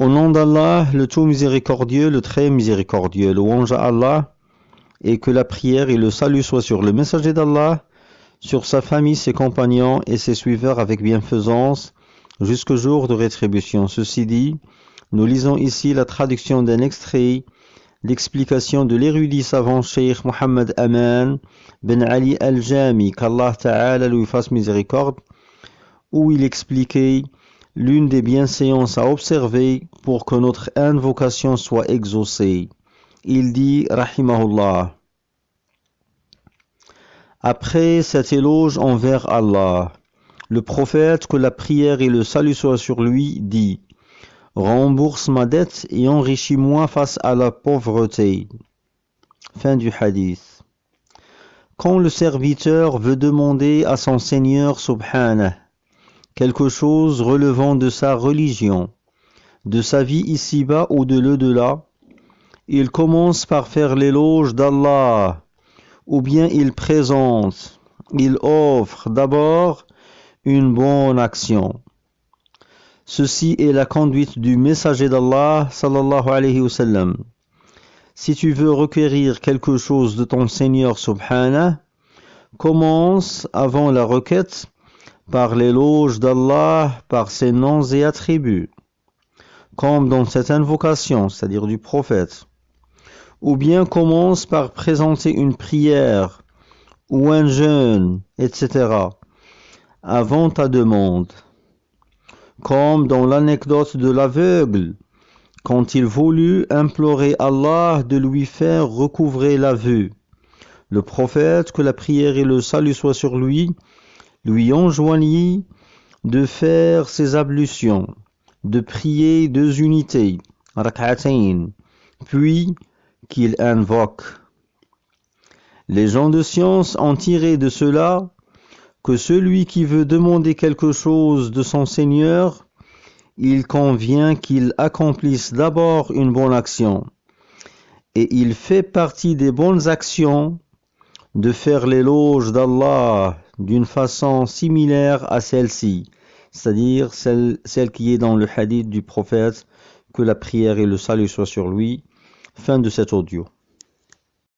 Au nom d'Allah, le tout miséricordieux, le très miséricordieux, louange à Allah, et que la prière et le salut soient sur le messager d'Allah, sur sa famille, ses compagnons et ses suiveurs avec bienfaisance, jusqu'au jour de rétribution. Ceci dit, nous lisons ici la traduction d'un extrait l'explication de l'érudit savant Cheikh Mohammed Aman Ben Ali Al-Jami, qu'Allah Ta'ala lui fasse miséricorde, où il expliquait l'une des bienséances à observer pour que notre invocation soit exaucée. Il dit, Rahimahullah, après cet éloge envers Allah, le prophète, que la prière et le salut soient sur lui, dit, rembourse ma dette et enrichis-moi face à la pauvreté. Fin du hadith. Quand le serviteur veut demander à son Seigneur Subhanah quelque chose relevant de sa religion, de sa vie ici-bas ou de l'au-delà, il commence par faire l'éloge d'Allah, ou bien il présente, il offre d'abord une bonne action. Ceci est la conduite du messager d'Allah, sallallahu alayhi wa sallam. Si tu veux requérir quelque chose de ton Seigneur Subhanah, commence avant la requête par l'éloge d'Allah, par ses noms et attributs, comme dans cette invocation, c'est-à-dire du prophète. Ou bien commence par présenter une prière ou un jeûne, etc., avant ta demande. Comme dans l'anecdote de l'aveugle, quand il voulut implorer Allah de lui faire recouvrer la vue. Le prophète, que la prière et le salut soient sur lui enjoignit de faire ses ablutions, de prier 2 unités, rak'atayn, puis qu'il invoque. Les gens de science ont tiré de cela que celui qui veut demander quelque chose de son Seigneur, il convient qu'il accomplisse d'abord une bonne action. Et il fait partie des bonnes actions de faire l'éloge d'Allah d'une façon similaire à celle-ci, c'est-à-dire celle qui est dans le hadith du prophète, que la prière et le salut soient sur lui. Fin de cet audio.